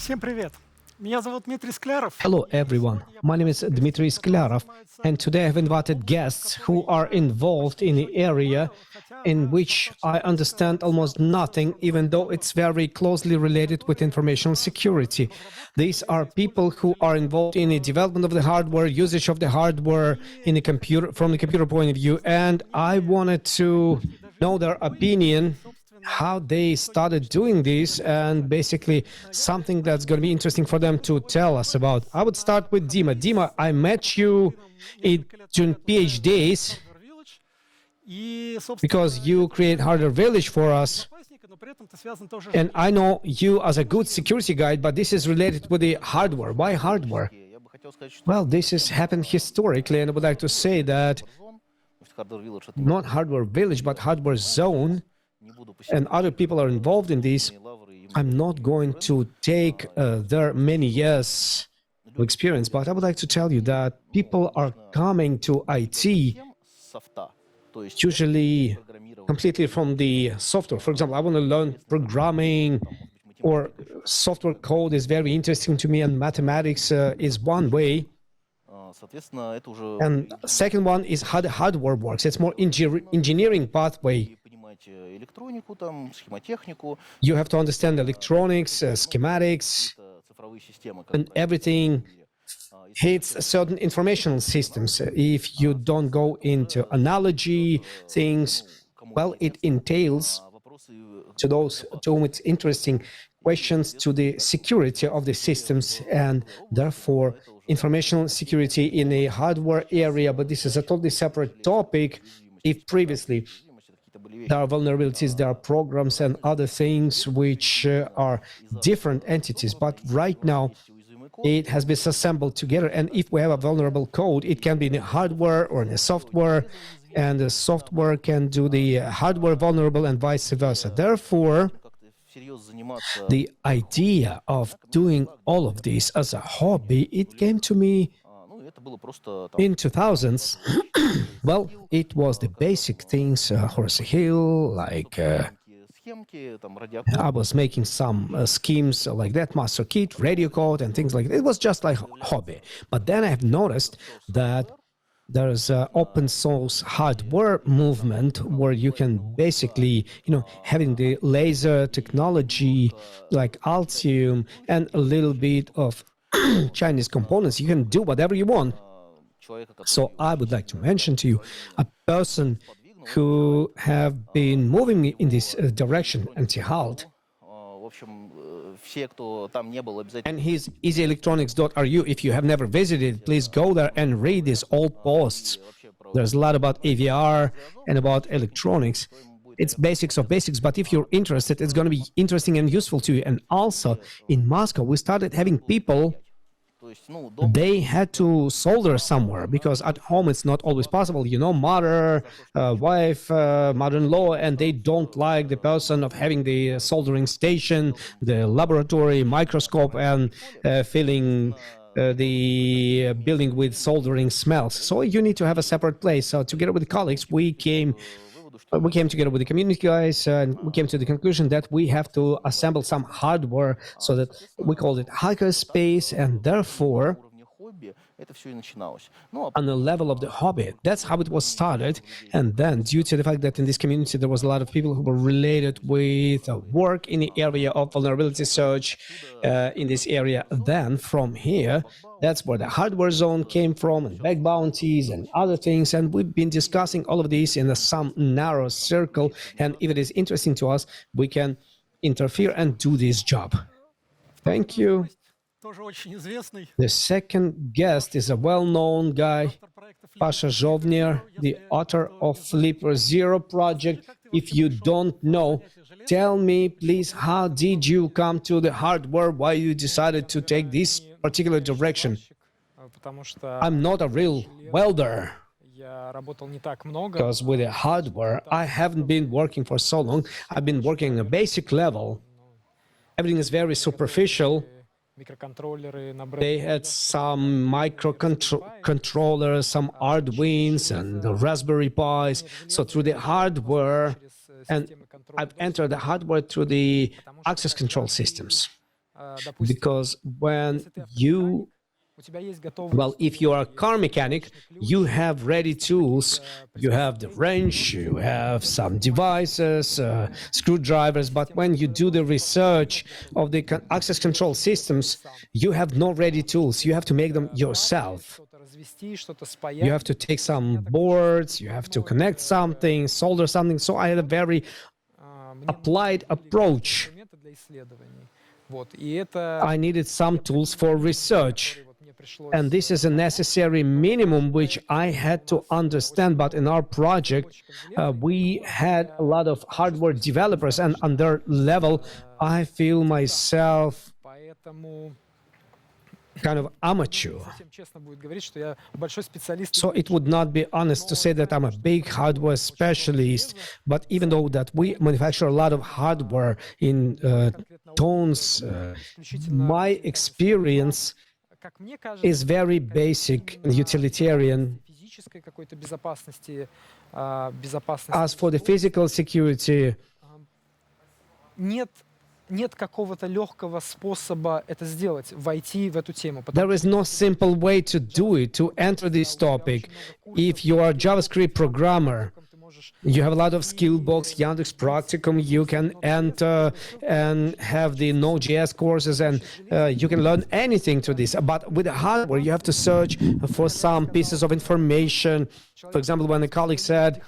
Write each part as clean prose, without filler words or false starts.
Всем привет! Меня зовут Дмитрий Скляров. Hello everyone, my name is Dmitry Sklarov, and today I have invited guests who are involved in the area in which I understand almost nothing, even though it's very closely related with information security. These are people who are involved in the development of the hardware, usage of the hardware in the computer from the computer point of view, and I wanted to know their opinion, how they started doing this, and basically something that's going to be interesting for them to tell us about. I would start with Dima. Dima, I met you during PhDs because you create Hardware Village for us. And I know you as a good security guy, but this is related with the hardware. Why hardware? Well, this has happened historically, and I would like to say that not Hardware Village, but Hardware Zone, and other people are involved in this. I'm not going to take their many years of experience, but I would like to tell you that people are coming to IT usually completely from the software. For example, I want to learn programming, or software code is very interesting to me, and mathematics is one way. And second one is how the hardware works. It's more engineering pathway. You have to understand electronics, schematics, and everything hits certain informational systems. If you don't go into analogy things, well, it entails to those to whom it's interesting questions to the security of the systems, and therefore informational security in a hardware area. But this is a totally separate topic. If previously there are vulnerabilities, there are programs and other things which are different entities, but right now it has been assembled together. And if we have a vulnerable code, it can be in the hardware or in the software, and the software can do the hardware vulnerable and vice versa. Therefore, the idea of doing all of this as a hobby, it came to me in 2000s. Well, it was the basic things, Horace Hill, like I was making some schemes like that, master kit, radio code, and things like that. It was just like a hobby. But then I have noticed that there's an open source hardware movement where you can basically, having the laser technology like Altium and a little bit of Chinese components, you can do whatever you want. So I would like to mention to you a person who have been moving in this direction, Antihalt, and he's easyelectronics.ru. If you have never visited, please go there and read these old posts. There's a lot about AVR and about electronics. It's basics of basics, but if you're interested, it's going to be interesting and useful to you. And also, in Moscow, we started having people, they had to solder somewhere, because at home it's not always possible. Mother, wife, mother-in-law, and they don't like the person of having the soldering station, the laboratory, microscope, and filling the building with soldering smells. So you need to have a separate place. So together with the colleagues, we came together with the community guys, and we came to the conclusion that we have to assemble some hardware, so that we called it hackerspace, and therefore on the level of the hobby, that's how it was started. And then, due to the fact that in this community there was a lot of people who were related with work in the area of vulnerability search in this area, then from here, that's where the hardware zone came from, and bug bounties and other things. And we've been discussing all of these in some narrow circle, and if it is interesting to us, we can interfere and do this job. Thank you. The second guest is a well-known guy, Pasha Zhovner, the author of Flipper Zero project. If you don't know, tell me, please, how did you come to the hardware? Why you decided to take this particular direction? I'm not a real welder, because with the hardware, I haven't been working for so long. I've been working on a basic level. Everything is very superficial. They had some microcontrollers, some Arduinos, and the Raspberry Pis. So through the hardware, and I've entered the hardware through the access control systems. because when you well, if you are a car mechanic, you have ready tools. You have the wrench, you have some devices, screwdrivers. But when you do the research of the access control systems, you have no ready tools. You have to make them yourself. You have to take some boards, you have to connect something, solder something. So I had a very applied approach. I needed some tools for research. And this is a necessary minimum which I had to understand. But in our project, we had a lot of hardware developers, and on their level, I feel myself kind of amateur. So it would not be honest to say that I'm a big hardware specialist, but even though that we manufacture a lot of hardware in tones, my experience is very basic and utilitarian. As for the physical security, there is no simple way to do it, to enter this topic. If you are a JavaScript programmer, you have a lot of skill box, Yandex Practicum, you can enter and have the Node.js courses, and you can learn anything to this. But with the hardware, you have to search for some pieces of information. For example, when a colleague said,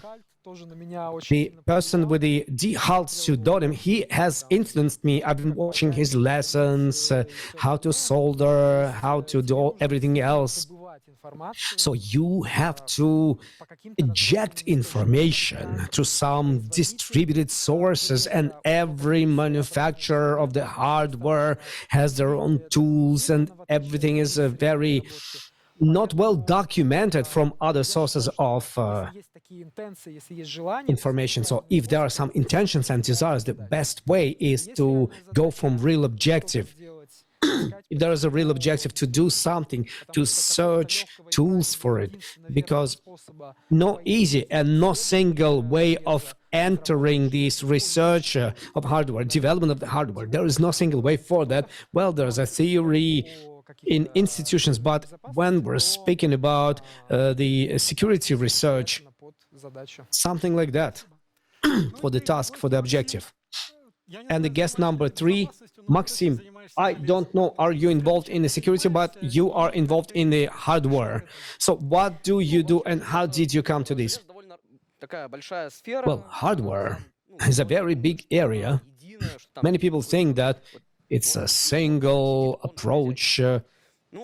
the person with the DHalt pseudonym, he has influenced me. I've been watching his lessons, how to solder, how to do everything else. So you have to eject information to some distributed sources, and every manufacturer of the hardware has their own tools, and everything is very not well documented from other sources of information. So if there are some intentions and desires, the best way is to go from real objective. If there is a real objective to do something, to search tools for it, because no easy and no single way of entering this research of hardware, development of the hardware, there is no single way for that. Well, there's a theory in institutions, but when we're speaking about the security research, something like that for the task, for the objective. And the guest number 3, Maxim, I don't know, are you involved in the security, but you are involved in the hardware. So what do you do and how did you come to this? Well, hardware is a very big area. Many people think that it's a single approach. For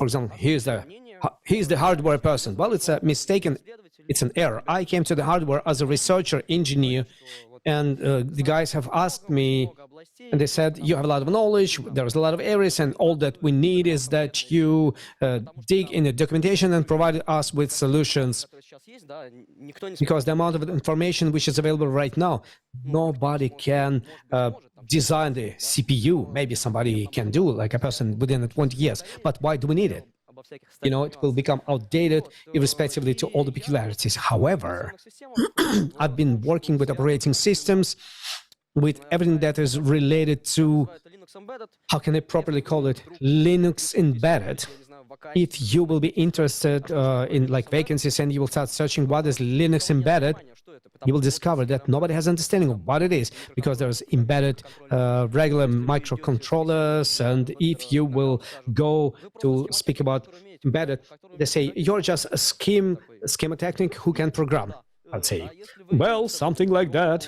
example, he's the hardware person. Well, it's a mistaken, it's an error. I came to the hardware as a researcher, engineer, and the guys have asked me, and they said, you have a lot of knowledge, there's a lot of areas, and all that we need is that you dig in the documentation and provide us with solutions. Because the amount of information which is available right now, nobody can design the CPU. Maybe somebody can do, like a person within 20 years. But why do we need it? You know, it will become outdated irrespectively to all the peculiarities. However, I've been working with operating systems, with everything that is related to, how can I properly call it, Linux embedded. If you will be interested in like vacancies and you will start searching what is Linux embedded, you will discover that nobody has understanding of what it is, because there's embedded regular microcontrollers, and if you will go to speak about embedded, they say you're just a schematechnic who can program. I'd say, well, something like that.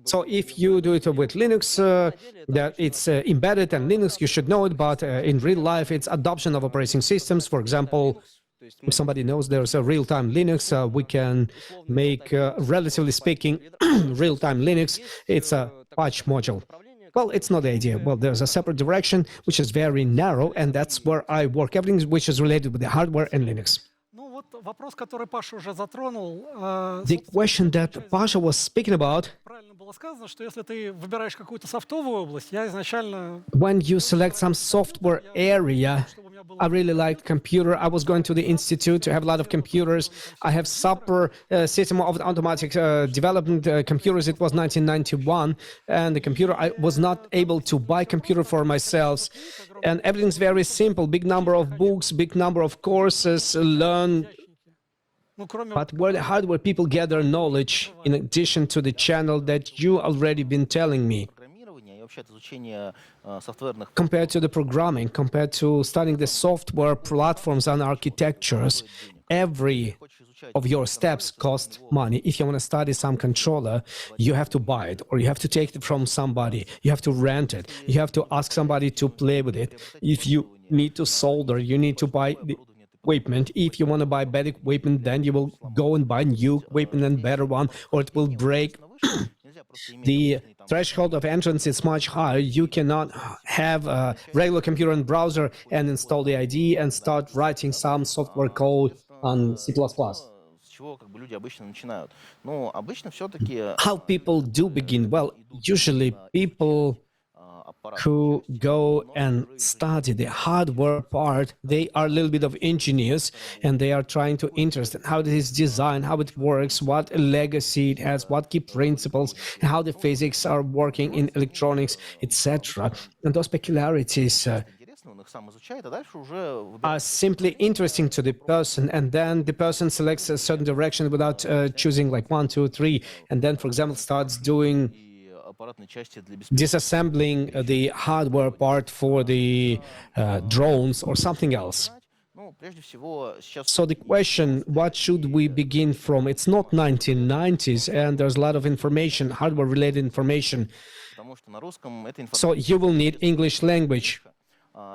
So if you do it with Linux, that it's embedded and Linux, you should know it, but in real life, it's adoption of operating systems. For example, if somebody knows there's a real-time Linux, we can make, relatively speaking, real-time Linux. It's a patch module. Well, it's not the idea. Well, there's a separate direction, which is very narrow, and that's where I work. Everything which is related with the hardware and Linux. вот вопрос, который Паша уже затронул. The question that Pasha was speaking about, Правильно было сказано, что если ты выбираешь какую-то софтовую область, я изначально... when you select some software area, чтобы у меня было I really liked computer. I was going to the institute to have a lot of computers. I have super system of automatic development computers. It was 1991, and the computer I was not able to buy computer for myself. And everything's very simple. Big number of books, big number of courses, learn. Ну, кроме But where the hardware people gather knowledge in addition to the channel that you already been telling me. Программирование и вообще от изучения софтверных Compared to the programming, compared to studying the software platforms and architectures, every of your steps cost money. If you want to study some controller, you have to buy it or you have to take it from somebody. You have to rent it. You have to ask somebody to play with it. If you need to solder, you need to buy the equipment. If you want to buy better equipment, then you will go and buy new equipment and better one, or it will break. The threshold of entrance is much higher. You cannot have a regular computer and browser and install the IDE and start writing some software code on C++. с чего как бы люди обычно начинают. Но обычно все-таки How people do begin? Well, usually people who go and study the hardware part, they are a little bit of engineers and they are trying to understand how it is designed, how it works, what legacy it has, what key principles, how the physics are working in electronics, etc. And those peculiarities интересно, он их сам изучает, а дальше уже are simply interesting to the person, and then the person selects a certain direction without choosing like 1, 2, 3, and then, for example, starts doing и аппаратной части для беспилотных. disassembling the hardware part for the drones or something else. Ну, прежде всего, сейчас So the question, what should we begin from? It's not 1990s, and there's a lot of information, hardware-related information. потому что на русском эта So информация. you will need English language.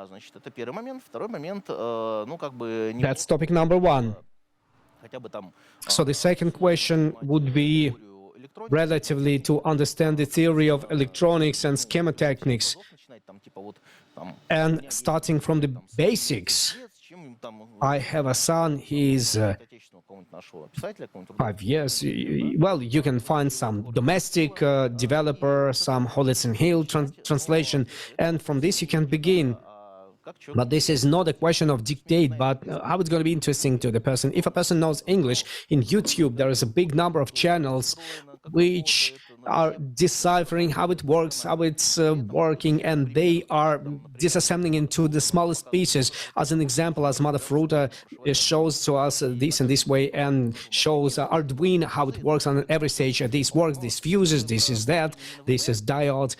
Значит, это первый момент. Второй момент, ну, как бы не That's topic number one. хотя бы там So the second question would be теорию электроники, relatively to understand the theory of electronics and schema techniques, начинать там типа вот там and starting from the basics. с чем там I have a son, he's отечественного какого-нибудь нашего писателя, какого-нибудь 5 years. Well, you can find some domestic developer, some Hollis and Hill translation, and from this you can begin. как чё But this is not a question of dictate, but how it's going to be interesting to the person. If a person knows English, in YouTube there is a big number of channels which are deciphering how it works, how it's working, and they are disassembling into the smallest pieces. As an example, as Mother Fruta shows to us this and this way, and shows Arduino how it works on every stage. This works, this fuses, this is that, this is diodes.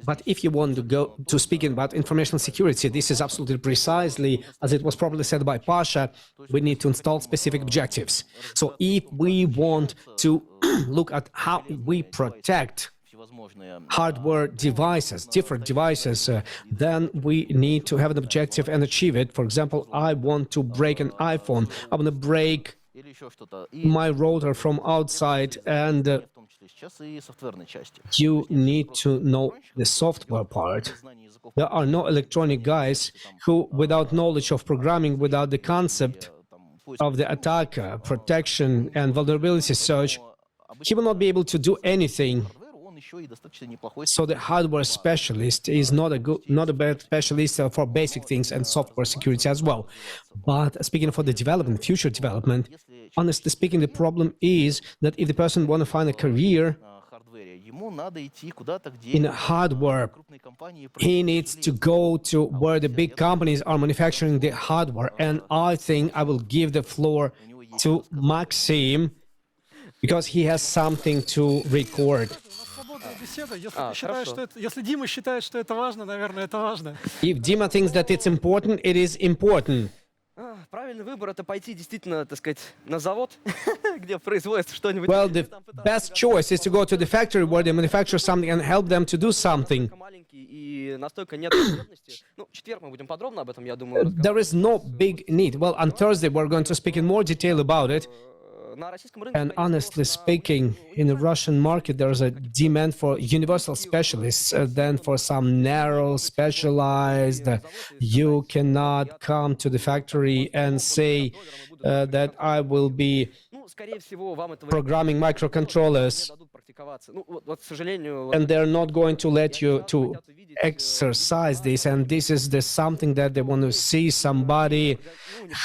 But if you want to go to speaking about information security, this is absolutely precisely, as it was probably said by Pasha, we need to install specific objectives. So if we want to look at how we protect всевозможные hardware devices, different devices, then we need to have an objective and achieve it. For example, I want to break an iPhone. I want to break или еще что-то. И my router from outside, and в том числе сейчас и софтверной части. you need to know the software part. Знание языков There are no electronic guys who, without knowledge of programming, without the concept там поиск of the attack, protection, and vulnerability search, he will not be able to do anything. хардверу, он еще и достаточно неплохой. So the hardware specialist is not a bad specialist for basic things and software security as well. But speaking for the development, future development, honestly speaking, the problem is that if the person want to find a career Хардвере. Ему надо идти куда-то, где in hardware, крупные компании he needs to go to where the big companies are manufacturing the hardware. And I think I will give the floor to Maxim because he has something to record. свободная беседа. Если ты считаешь, что это, если Дима считает, что это важно, наверное, это важно. If Dima thinks that it's important, it is important. Правильный выбор — это пойти действительно, так сказать, на завод, где производится что-нибудь. Well, the best choice is to go to the factory where they manufacture something and help them to do something. Маленький и настолько нет потребности. Ну, в четверг мы будем подробно об этом, я думаю, разговаривать. There is no big need. Well, on Thursday we're going to speak in more detail about it. на российском рынке... And скорее всего, honestly speaking, in the Russian market, there is a demand for universal specialists than for some narrow, specialized. You cannot come to the factory and say that I will be ну, скорее всего, вам этого programming microcontrollers, дадут практиковаться. Ну, вот, к сожалению... and they're not going to let you to exercise this. And this is the something that they want to see somebody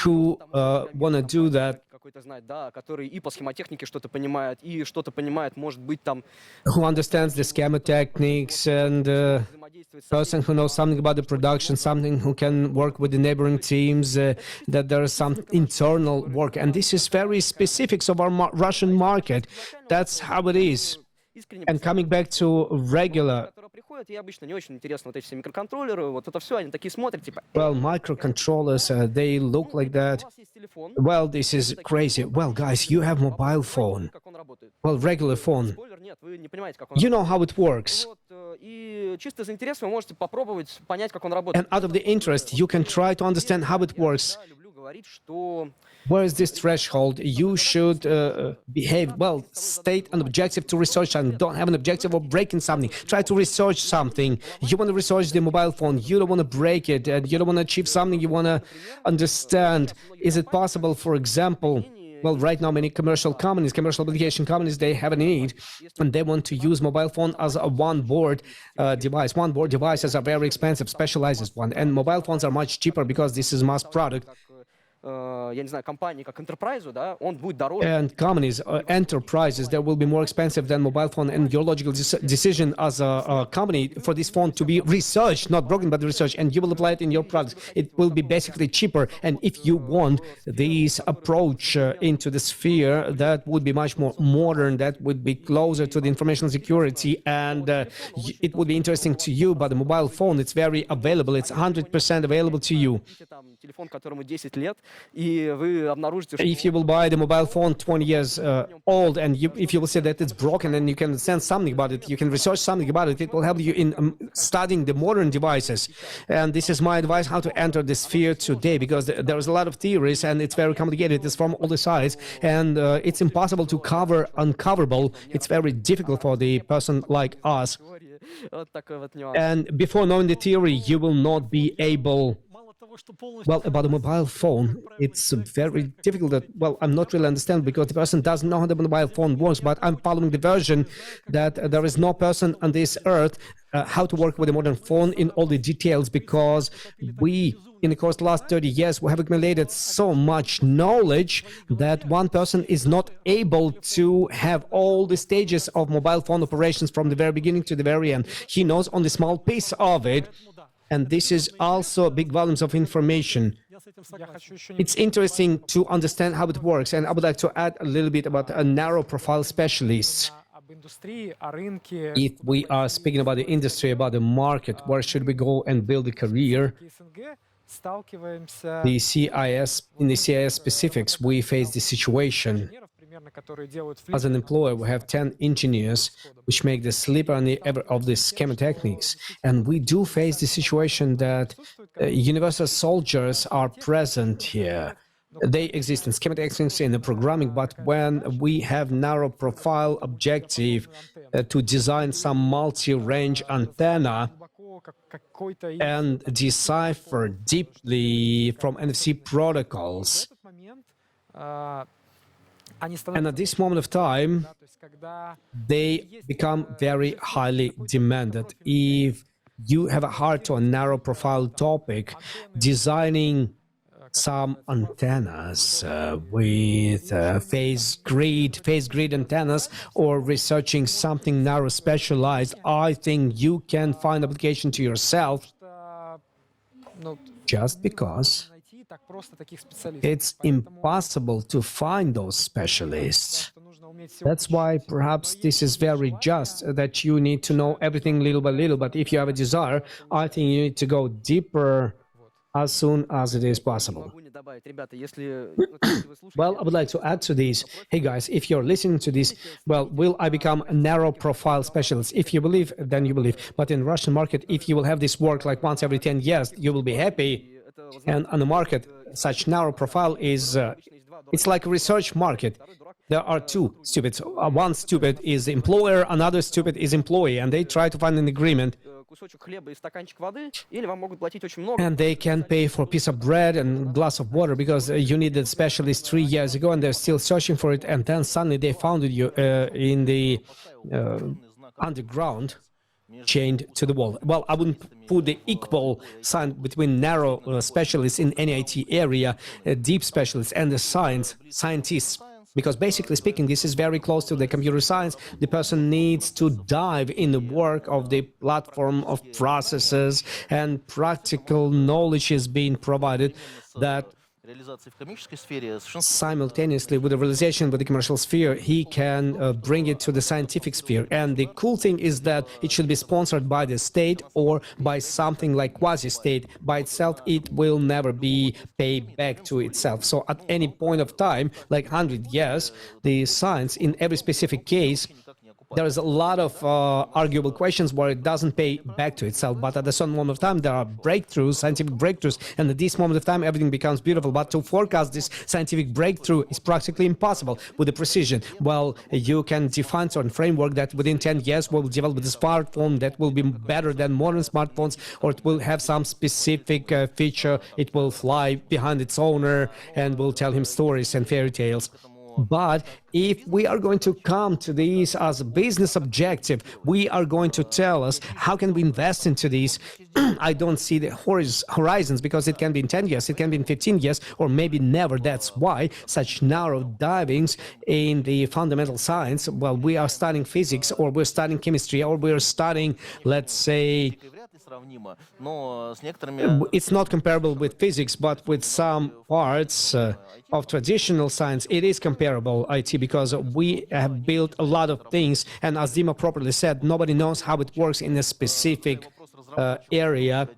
who want to do that, какой-то знать, да, который и по схемотехнике что-то понимает, и что-то понимает, может быть, там... who understands the schema techniques, and взаимодействовать с... person who knows something about the production, something who can work with the neighboring teams, that there is some internal work. And this is very specifics of our Russian market. That's how it is. искренне And coming back to regular, которые приходят, и обычно не очень интересно вот эти все микроконтроллеры, вот это все, они такие смотрят, типа, well, microcontrollers, they look like у that. вас есть телефон, Well, this is crazy. Well, guys, you have mobile phone. как он работает. Well, regular phone. Спойлер, нет, вы не понимаете, как он You работает. know how it works. Вот, и чисто из интереса вы можете попробовать понять, как он работает. And out of the interest, you can try to understand how it works. Я люблю говорить, что Where is this threshold? You should behave well, state an objective to research and don't have an objective of breaking something. Try to research something. You want to research the mobile phone, you don't want to break it, and you don't want to achieve something, you want to understand. Is it possible, for example, well, right now many commercial companies, commercial application companies, they have a need and they want to use mobile phone as a one-board device. One-board devices are very expensive, specialized one, and mobile phones are much cheaper because this is mass product. я не знаю, компании как Enterprise, да, он будет дороже. And companies, enterprises, that will be more expensive than mobile phone. And your logical decision as a company for this phone to be researched, not broken, but researched, and you will apply it in your products. It will be basically cheaper. And if you want this approach into the sphere, that would be much more modern, that would be closer to the information security, and it would be interesting to you. But the mobile phone, it's very available. It's 100% available to you. Там телефон, которому 10 лет, и вы обнаружите, что If you will buy the mobile phone 20 years old, and if you will say that it's broken, and you can understand something about it, you can research something about it, it will help you in studying the modern devices. And this is my advice how to enter the sphere today, because there is a lot of theories, and it's very complicated. It's from all the sides, and it's impossible to cover uncoverable. It's very difficult for the person like us. теории. Вот такой вот нюанс. And before knowing the theory, you will not be able. Мало того, что полностью... Well, about a mobile phone, it's very difficult that, well, I'm not really understand because the person doesn't know how the mobile phone works, but I'm following the version that there is no person on this earth how to work with a modern phone in all the details, because we, in the course of the last 30 years, we have accumulated so much knowledge that one person is not able to have all the stages of mobile phone operations from the very beginning to the very end. He knows only a small piece of it. And this is also big volumes of information. Я с этим согласен. It's interesting to understand how it works, and I would like to add a little bit about a narrow profile specialist. об индустрии, о рынке. If we are speaking about the industry, about the market, where should we go and build a career? СНГ сталкиваемся The CIS, in the CIS specifics, we face the situation. инженеров, примерно, которые делают As an employer, we have 10 engineers which make the sleeper on the ever of the schema techniques. And we do face the situation that universal soldiers are present here. They exist in schema techniques, in the programming, but when we have narrow profile objective to design some multi-range antenna глубоко какой-то and decipher deeply from NFC protocols, в этот момент они and становятся, at this moment of time, да, то есть когда they become very highly demanded. If you have a hard to a narrow profile topic, designing some antennas with phase grid antennas, or researching something narrow specialized, I think you can find application to yourself ну, just because найти так просто таких специалистов. it's impossible to find those specialists. Что нужно уметь всё That's why perhaps this is very just that you need to know everything little by little. But if you have a desire, I think you need to go deeper as soon as it is possible. Могу не добавить, ребята, если вы слушаете, Well, I would like to add to this. Hey guys, if you're listening to this, well, will I become a narrow profile specialist? If you believe, then you believe. But in Russian market, if you will have this work like once every 10 years, you will be happy. это, And on the market, such narrow profile is It's like a research market. There are two stupids. One stupid is the employer, another stupid is employee, and they try to find an agreement. Кусочек хлеба и стаканчик воды, или вам могут платить очень много. And they can pay for a piece of bread and glass of water because you needed specialists 3 years ago, and they're still searching for it. And then suddenly they found you in the underground, chained to the wall. Well, I wouldn't put the equal sign between narrow specialists in any IT area, deep specialists, and the scientists. Because basically speaking, this is very close to the computer science. The person needs to dive in the work of the platform of processes, and practical knowledge is being provided that реализации в коммерческой сфере совершенно simultaneously with the realization with the commercial sphere, he can bring it to the scientific sphere. And the cool thing is that it should be sponsored by the state or by something like quasi-state. By itself, it will never be paid back to itself. So at any point of time, like 100 years, the science in every specific case, there is a lot of arguable questions where it doesn't pay back to itself, but at a certain moment of time there are breakthroughs, scientific breakthroughs, and at this moment of time everything becomes beautiful. But to forecast this scientific breakthrough is practically impossible with the precision. Well, you can define certain framework that within 10 years will develop the smartphone that will be better than modern smartphones, or it will have some specific feature, it will fly behind its owner and will tell him stories and fairy tales. But if we are going to come to these as a business objective, we are going to tell us how can we invest into these. I don't see the horizons, because it can be in 10 years, it can be in 15 years, or maybe never. That's why such narrow divings in the fundamental science. Well, we are studying physics, or we're studying chemistry, or we're studying, let's say, вряд ли сравнимо, но с некоторыми it's not comparable with physics, but with some parts of traditional science, it is comparable, IT, because we have built a lot of things. And as Dima properly said, nobody knows how it works in a specific area.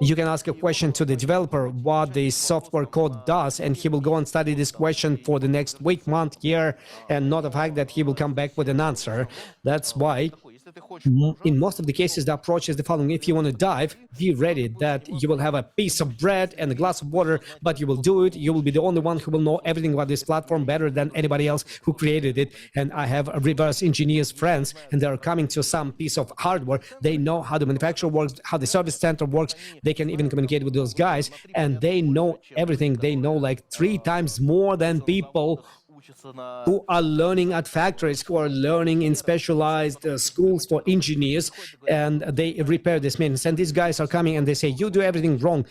You can ask a question to the developer what the software code does, and he will go and study this question for the next week, month, year, and not the fact that he will come back with an answer. That's why если ты хочешь in most of the cases, the approach is the following. If you want to dive, be ready that you will have a piece of bread and a glass of water, but you will do it. You will be the only one who will know everything about this platform better than anybody else who created it. And I have reverse engineers friends, and they're coming to some piece of hardware. They know how the manufacturer works, how the service center works. They can even communicate with those guys, and they know everything. They know like 3 times more than people учиться на who are learning at factories, who are learning in specialized schools for engineers, and they repair this maintenance. And these guys are coming and they say, you do everything wrong.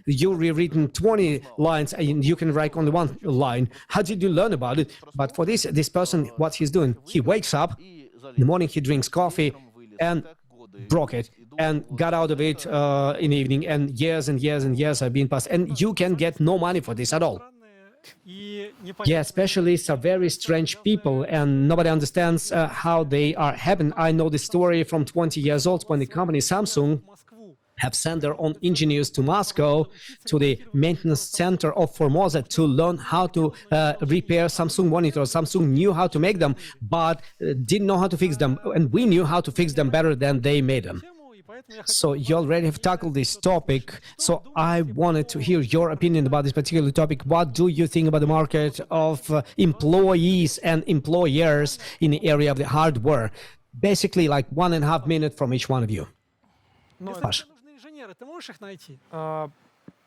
You rewritten 20 lines and you can write only 1 line. How did you learn about it? But for this person, what he's doing, he wakes up, in the morning he drinks coffee and broke it and got out of it in the evening, and years have been passed, and you can get no money for this at all. И Yeah, specialists are very strange people, and nobody understands how they are happening. I know the story from 20 years old when the company Samsung Москву. have sent their own engineers to Moscow, to the maintenance center of Formosa, to learn how to repair Samsung monitors. Samsung knew how to make them, but didn't know how to fix them, and we knew how to fix them better than they made them. Тему, и поэтому я So you already have tackled this topic. So I wanted to hear your opinion about this particular topic. What do you think about the market of employees and employers in the area of the hardware? Basically, like 1.5 minutes from each one of you. Ну, Если Паш. тебе нужны инженеры, ты можешь их найти?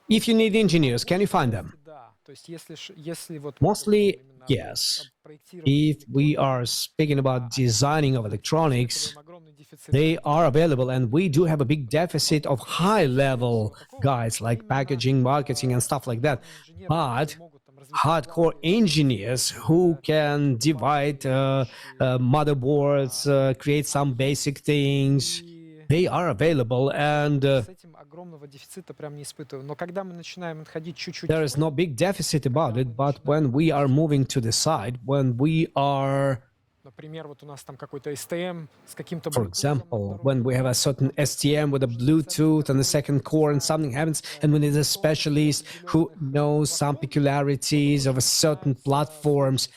If you need engineers, can you find them? да. То есть если вот Mostly, именно yes. проектирование, If we are speaking about designing of electronics, там огромный дефицит. they are available, and we do have a big deficit of high-level guys like packaging, marketing, and stuff like that. But Могут там развить hardcore engineers who can divide motherboards, create some basic things, they are available, and с этим огромного дефицита прям не испытываю. Но когда мы начинаем отходить чуть-чуть, there is no big deficit about it. But when we are moving to the side, when we are, например, вот у нас там какой-то STM с каким-то for Bluetooth на example, втором when we have a certain STM with a Bluetooth and the second core and something happens, and when there's a specialist who knows some peculiarities of a certain platforms,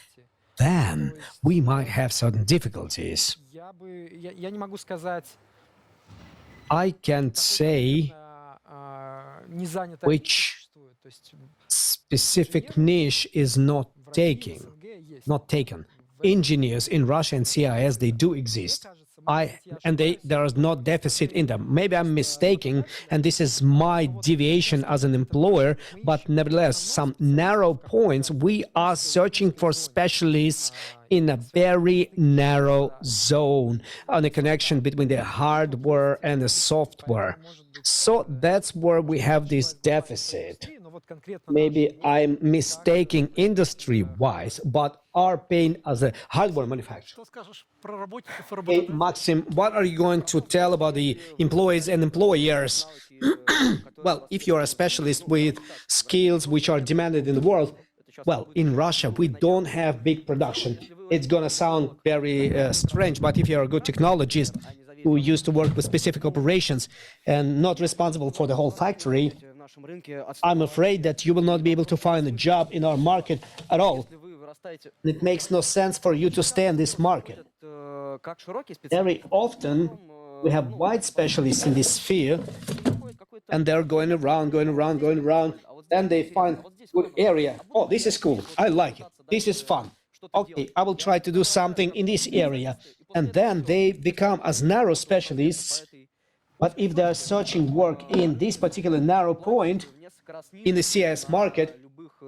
then we might have certain difficulties. я не могу сказать, I can't say не занято which существует. То есть specific niche is not taken. Engineers in Russia and CIS, they do exist. There is no deficit in them. Maybe I'm mistaken, and this is my deviation as an employer, but nevertheless, some narrow points, we are searching for specialists in a very narrow zone on a connection between the hardware and the software. So that's where we have this deficit. Maybe I'm mistaking industry-wise, but are paying as a hardware manufacturer. Что скажешь про работников и Hey, работодателей? Maxim, what are you going to tell about the employees and employers? Well, if you're a specialist with skills which are demanded in the world, well, in Russia, we don't have big production. It's going to sound very strange, but if you're a good technologist who used to work with specific operations and not responsible for the whole factory, В нашем рынке I'm afraid that you will not be able to find a job in our market at all. если вы вырастаете It makes no sense for you to stay in this market. как широкий специалист, Very often, we have white specialists in this sphere, and they're going around, and they find good area. Oh, this is cool. I like it. This is fun. Okay, I will try to do something in this area. And then they become as narrow specialists. But if they are searching work in this particular narrow point in the CIS market,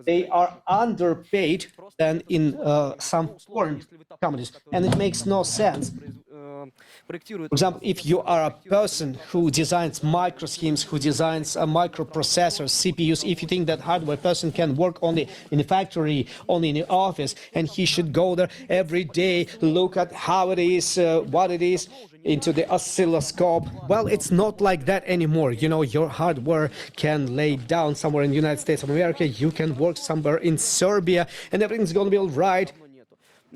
they are underpaid than in some foreign companies. And it makes no sense. For example, if you are a person who designs microschemes, who designs microprocessors, CPUs, if you think that hardware person can work only in the factory, only in the office, and he should go there every day, look at how it is, what it is, into the oscilloscope. Well, it's not like that anymore. You know, your hardware can lay down somewhere in the United States of America, you can work somewhere in Serbia, and everything's going to be all right.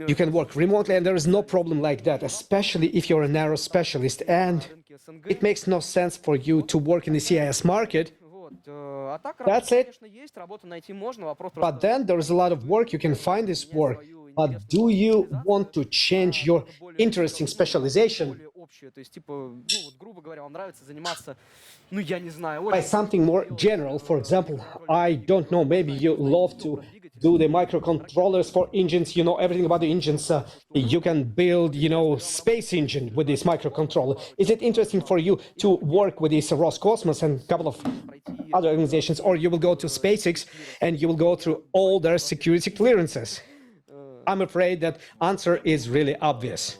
You can work remotely, and there is no problem like that, especially if you're a narrow specialist. And it makes no sense for you to work in the CIS market. That's it. But then there is a lot of work. You can find this work. But do you want to change your interesting specialization by something more general? For example, I don't know, maybe you love to do the microcontrollers for engines, you know everything about the engines. You can build, you know, space engine with this microcontroller. Is it interesting for you to work with this Roscosmos and a couple of other organizations, or you will go to SpaceX and you will go through all their security clearances? I'm afraid that answer is really obvious.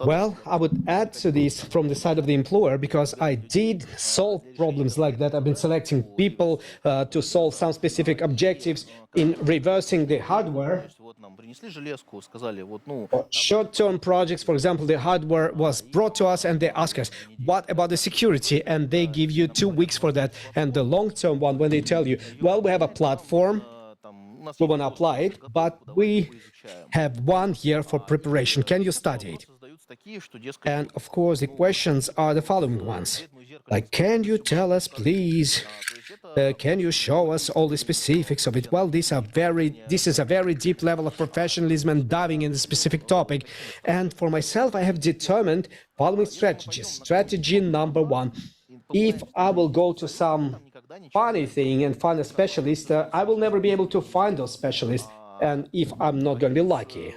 Well, I would add to this from the side of the employer, because I did solve problems like that. I've been selecting people to solve some specific objectives in reversing the hardware. Short-term projects, for example, the hardware was brought to us and they ask us, what about the security? And they give you 2 weeks for that. And the long-term one, when they tell you, well, we have a platform, we want to apply it, but we have 1 year for preparation. Can you study it? And of course, the questions are the following ones. Like, can you tell us, please? Can you show us all the specifics of it? Well, this is a very deep level of professionalism and diving in the specific topic. And for myself, I have determined following strategies. Strategy number 1. If I will go to some funny thing and find a specialist, I will never be able to find those specialists, and if I'm not going to be lucky.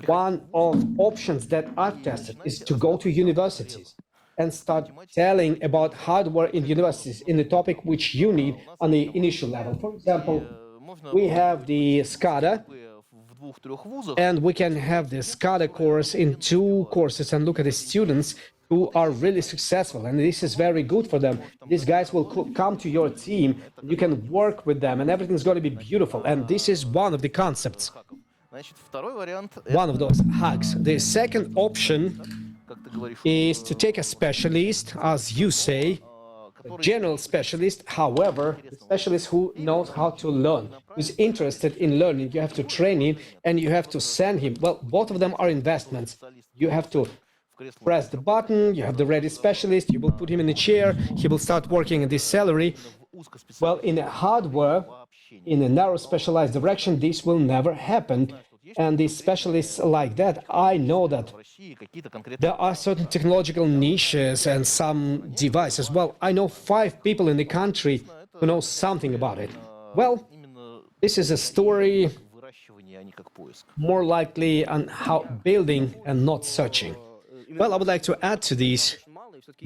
One of options that I've tested is to go to universities and start telling about hardware in universities in the topic which you need on the initial level. For example, we have the SCADA, and we can have the SCADA course in 2 courses and look at the students who are really successful, and this is very good for them. These guys will come to your team, you can work with them, and everything's going to be beautiful. And this is one of the concepts, one of those hacks. The second option is to take a specialist, as you say, a general specialist, however, a specialist who knows how to learn, who's interested in learning. You have to train him, and you have to send him. Well, both of them are investments. You have to press the button, you have the ready specialist, you will put him in a chair, he will start working in this salary. Well, in a hardware, in a narrow specialized direction, this will never happen. And these specialists like that, I know that there are certain technological niches and some devices. Well, I know 5 people in the country who knows something about it. Well, this is a story выращивание, а не как поиск. more likely on how building and not searching. Well, I would like to add to this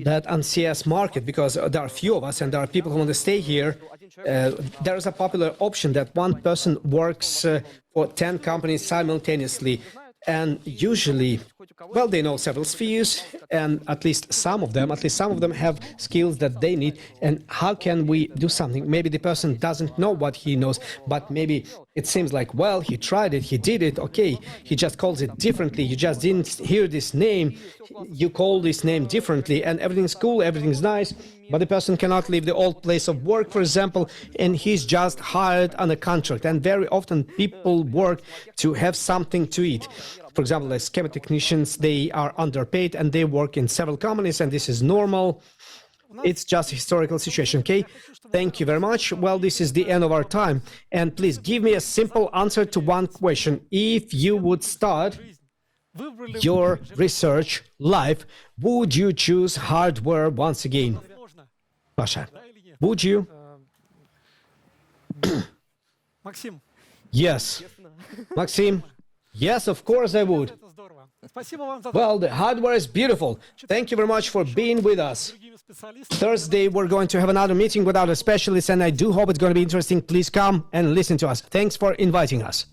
that on CS market, because there are a few of us and there are people who want to stay here, there is a popular option that one person works for 10 companies simultaneously. And usually, well, they know several spheres, and at least some of them have skills that they need. And how can we do something? Maybe the person doesn't know what he knows, but maybe it seems like, well, he tried it, he did it, okay, he just calls it differently, you just didn't hear this name, you call this name differently, and everything's cool, everything's nice, but the person cannot leave the old place of work, for example, and he's just hired on a contract. And very often people work to have something to eat. For example, as schema technicians, they are underpaid and they work in several companies, and this is normal. It's just a historical situation, okay? Thank you very much. Well, this is the end of our time. And please give me a simple answer to one question. If you would start Выбрали your research life, would you choose hardware once again? возможно, Pasha, да или нет? would you? Максим, Yes. Maxim? Yes, of course I would. это здорово. Спасибо вам за Well, the hardware is beautiful. Thank you very much for being with us. другими специалистами. Thursday, we're going to have another meeting with other specialists, and I do hope it's going to be interesting. Please come and listen to us. Thanks for inviting us.